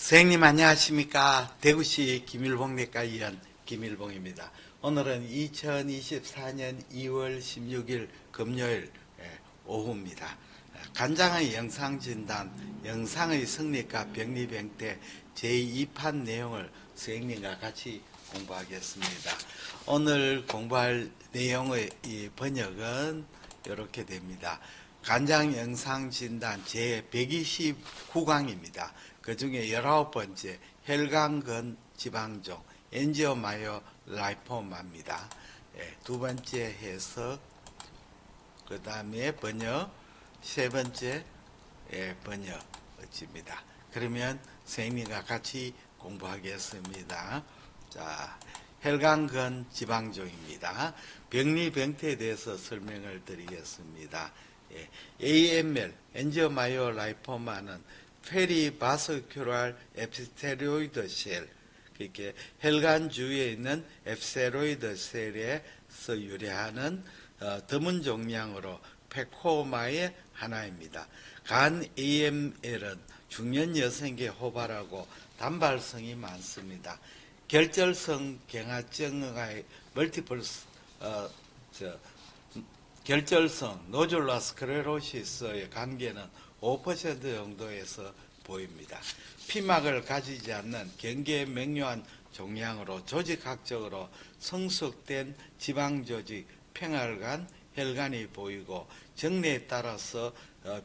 선생님 안녕하십니까. 대구시 김일봉내과의원 김일봉입니다. 오늘은 2024년 2월 16일 금요일 오후입니다. 간장의 영상진단, 영상의 성립과 병리병태 제2판 내용을 선생님과 같이 공부하겠습니다. 오늘 공부할 내용의 이 번역은 이렇게 됩니다. 간장 영상진단 제129강입니다. 그 중에 19번째 혈관근 지방종 엔지오마요 라이포마입니다. 두 번째 해석, 그 다음에 번역, 세 번째 번역입니다. 그러면 선생님과 같이 공부하겠습니다. 자, 혈관근 지방종입니다. 병리병태에 대해서 설명을 드리겠습니다. AML, 엔지오마요 라이포마는 페리바스큘랄 에피스테로이드 셀, 그렇게 혈관 주위에 있는 에피스테로이드 셀에서 유래하는 드문 종양으로 페코마의 하나입니다. 간 AML은 중년 여성에게 호발하고 단발성이 많습니다. 결절성 경화증의 멀티플 결절성 노듈라 스크레로시스의 관계는 5% 정도에서 보입니다. 피막을 가지지 않는 경계에 명료한 종양으로 조직학적으로 성숙된 지방조직, 평활관, 혈관이 보이고 정례에 따라서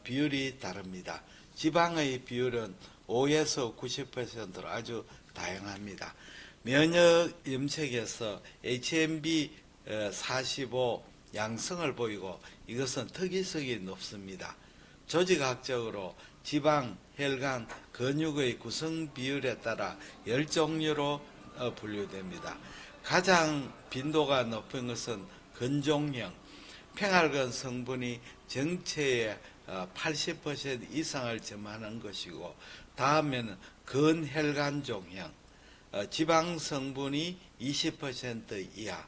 비율이 다릅니다. 지방의 비율은 5에서 90%로 아주 다양합니다. 면역 염색에서 HMB45 양성을 보이고 이것은 특이성이 높습니다. 조직학적으로 지방, 혈관, 근육의 구성 비율에 따라 10종류로 분류됩니다. 가장 빈도가 높은 것은 근종형, 평활근 성분이 정체의 80% 이상을 점하는 것이고, 다음에는 근혈관종형, 지방 성분이 20% 이하,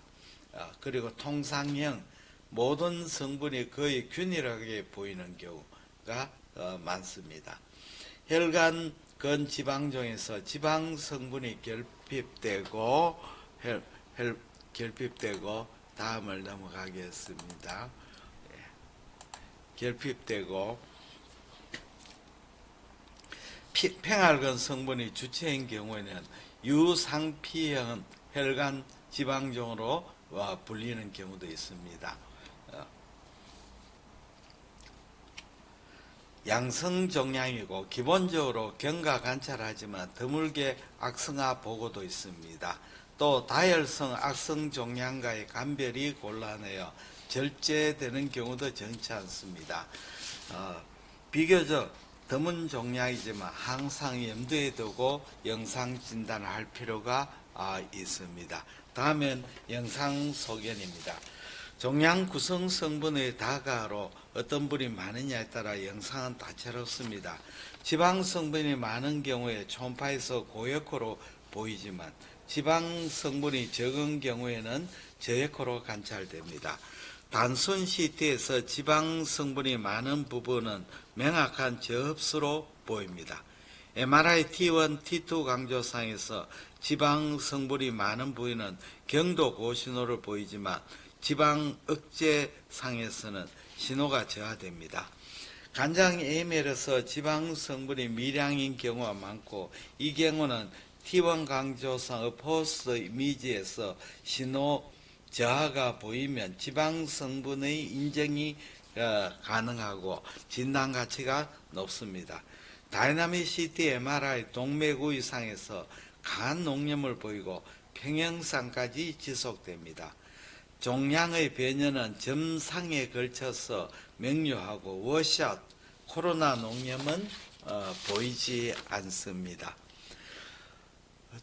그리고 통상형, 모든 성분이 거의 균일하게 보이는 경우가 많습니다. 혈관근 지방종에서 지방 성분이 결핍되고 다음을 넘어가겠습니다. 결핍되고 평활근 성분이 주체인 경우에는 유상피형 혈관 지방종으로 불리는 경우도 있습니다. 양성종양이고 기본적으로 경과 관찰하지만 드물게 악성화 보고도 있습니다. 또 다혈성 악성종양과의 감별이 곤란해요. 절제되는 경우도 적지 않습니다. 비교적 드문 종양이지만 항상 염두에 두고 영상 진단을 할 필요가 있습니다. 다음은 영상 소견입니다. 종양 구성 성분의 다가로 어떤 분이 많으냐에 따라 영상은 다채롭습니다. 지방 성분이 많은 경우에 초음파에서 고역호로 보이지만 지방 성분이 적은 경우에는 저역호로 관찰됩니다. 단순 CT에서 지방 성분이 많은 부분은 명확한 저흡수로 보입니다. MRI T1, T2 강조상에서 지방 성분이 많은 부위는 경도 고신호를 보이지만 지방 억제상에서는 신호가 저하됩니다. 간장 AML에서 지방 성분이 미량인 경우가 많고 이 경우는 T1 강조상 포스트 이미지에서 신호 저하가 보이면 지방 성분의 인정이 가능하고 진단 가치가 높습니다. 다이나믹 CT MRI 동맥우위상에서 강한 농염을 보이고 평형상까지 지속됩니다. 종양의 변형은 점상에 걸쳐서 명료하고 워샷, 코로나 농염은 보이지 않습니다.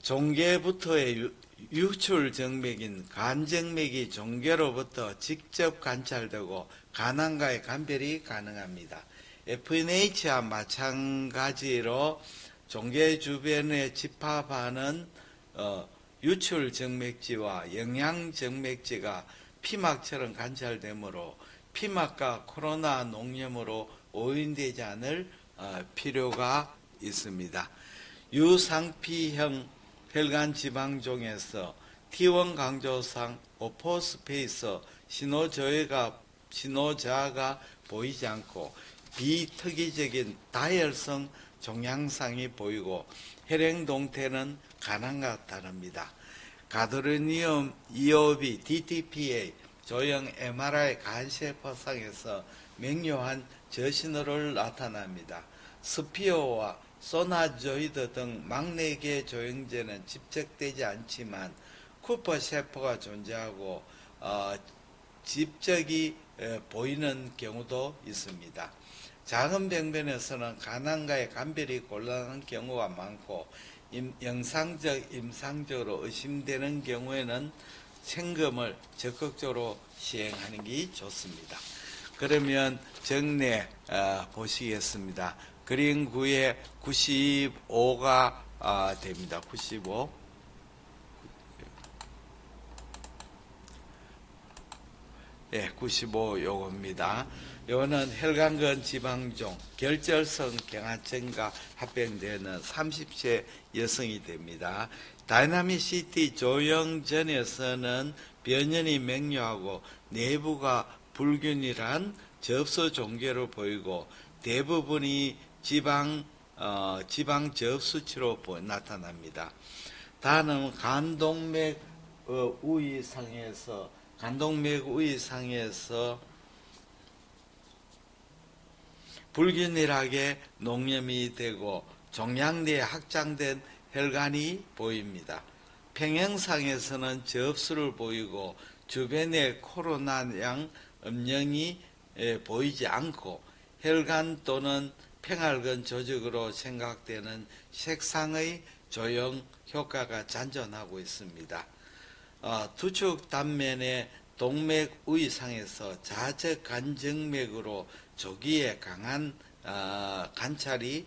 종괴부터의 유출 정맥인 간정맥이 종괴로부터 직접 관찰되고 간암과의 감별이 가능합니다. FNH와 마찬가지로 종괴 주변에 집합하는 유출 정맥지와 영양 정맥지가 피막처럼 관찰되므로 피막과 코로나 농염으로 오인되지 않을 필요가 있습니다. 유상피형 혈관 지방종에서 T1 강조상 오포스페이스 신호저하가 보이지 않고 비특이적인 다혈성 종양상이 보이고 혈행 동태는 간암과 다릅니다. 가드로니움 EOB, DTPA, 조형 MRI 간세포상에서 명료한 저신호를 나타납니다. 스피어와 소나조이드 등 막내계 조형제는 집적되지 않지만 쿠퍼 세포가 존재하고 집적이 보이는 경우도 있습니다. 작은 병변에서는 간암과의 감별이 곤란한 경우가 많고 영상적, 임상적으로 의심되는 경우에는 생검을 적극적으로 시행하는 게 좋습니다. 그러면 정례 보시겠습니다. 그림 9에 95가 됩니다. 95. 예, 95 요겁니다. 요거는 혈관근 지방종, 결절성 경화증과 합병되는 30세 여성이 됩니다. 다이나믹 CT 조형 전에서는 변연이 명료하고 내부가 불균일한 접수 종괴로 보이고 대부분이 지방 접수치로 나타납니다. 다음은 간동맥 우위상에서 불균일하게 농염이 되고 종양 내에 확장된 혈관이 보입니다. 평형상에서는 접수를 보이고 주변에 코로나양 음영이 보이지 않고 혈관 또는 평활근 조직으로 생각되는 색상의 조형 효과가 잔존하고 있습니다. 두축 단면의 동맥 우위상에서 좌측 간정맥으로 조기에 강한 관찰이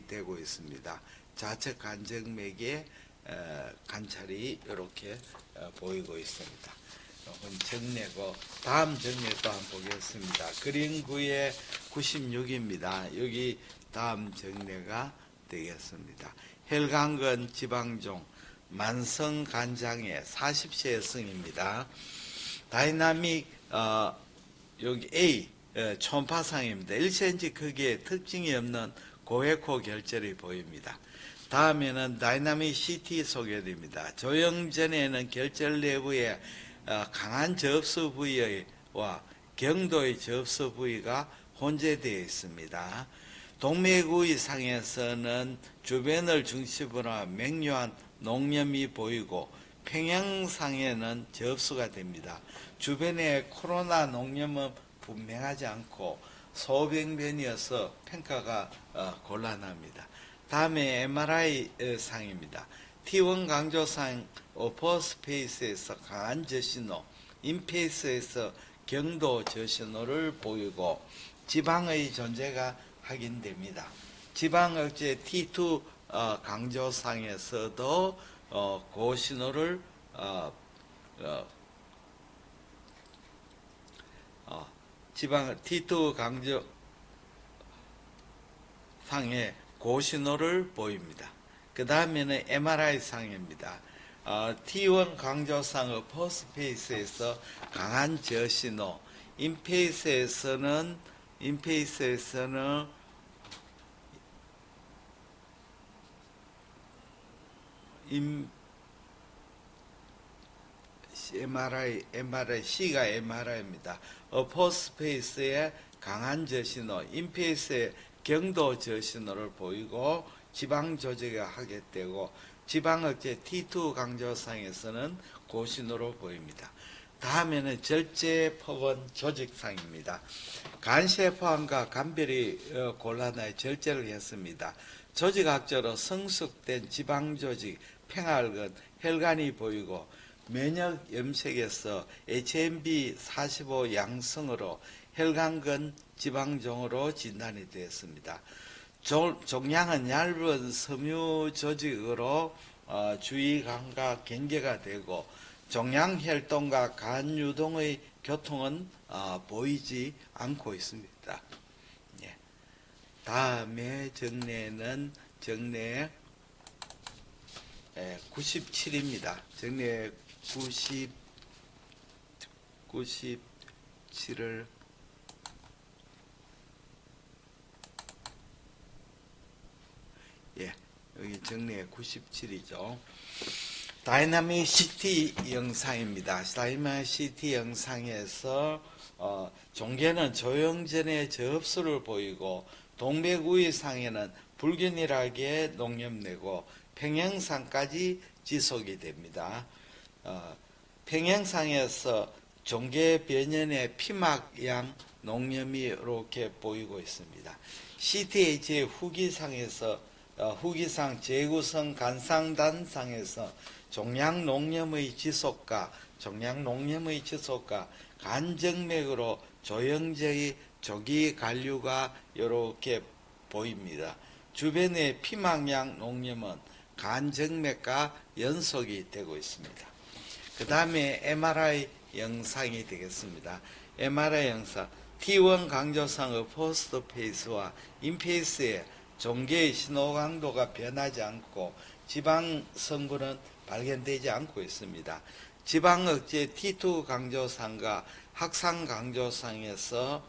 되고 있습니다. 좌측 간정맥의 관찰이 이렇게 보이고 있습니다. 이건 정례고 다음 정례도 한번 보겠습니다. 그림 9에 96입니다. 여기 다음 정례가 되겠습니다. 혈관근 지방종 만성간장의 40세 여성입니다. 다이나믹 여기 A 초음파상입니다. 1cm 크기에 특징이 없는 고에코 결절이 보입니다. 다음에는 다이나믹 CT 소개됩니다. 조형 전에는 결절 내부에 강한 접수 부위와 경도의 접수 부위가 혼재되어 있습니다. 동맥우위상에서는 주변을 중심으로 명료한 농염이 보이고 평형상에는 접수가 됩니다. 주변에 코로나 농염은 분명하지 않고 소병변이어서 평가가 곤란합니다. 다음에 MRI 상입니다. T1 강조상 오퍼스페이스에서 강한 저신호, 인페이스에서 경도 저신호를 보이고 지방의 존재가 확인됩니다. 지방억제 T2 강조상에서도 그 신호를 지방 T2 강조 상에 고신호를 보입니다. 그 다음에는 MRI 상입니다. T1 강조상의 포스페이스에서 강한 저신호, 인페이스에서는 C가 MRI입니다. 포스페이스에 강한 저신호, 인페이스에 경도 저신호를 보이고 지방 조직이 하게 되고 지방억제 T2 강조상에서는 고신호로 보입니다. 다음에는 절제포원 조직상입니다. 간세포암과 간별이 곤란하여 절제를 했습니다. 조직학적으로 성숙된 지방조직, 평활근, 혈관이 보이고 면역 염색에서 HMB45 양성으로 혈관근 지방종으로 진단이 되었습니다. 종양은 얇은 섬유 조직으로 주위관과 경계가 되고 종양 혈동과 간 유동의 교통은 보이지 않고 있습니다. 예. 다음에 정례는 정례 97입니다. 정리해 97을 여기 정리해 97이죠. 다이나믹 시티 영상입니다. 다이나믹 시티 영상에서 종계는 조영전의 접수를 보이고 동백우이상에는 불균일하게 농염내고 평행상까지 지속이 됩니다. 평행상에서 종계 변연의 피막양 농염이 이렇게 보이고 있습니다. CTH의 후기상에서 후기상 제구성 간상단상에서 종양농염의 지속과 간정맥으로 조영제의 조기 관류가 이렇게 보입니다. 주변의 피막양 농염은 간정맥과 연속이 되고 있습니다. 그 다음에 MRI 영상이 되겠습니다. MRI 영상 T1 강조상의 포스트 페이스와 인페이스의 종계의 신호 강도가 변하지 않고 지방 성분은 발견되지 않고 있습니다. 지방 억제 T2 강조상과 확산 강조상에서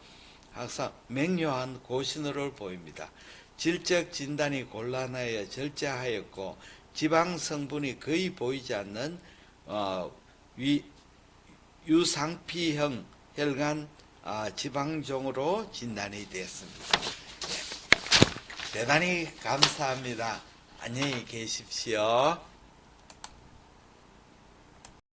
항상 맹요한 고신호를 보입니다. 질적 진단이 곤란하여 절제하였고 지방 성분이 거의 보이지 않는 유상피형 혈관 지방종으로 진단이 되었습니다. 대단히 감사합니다. 안녕히 계십시오.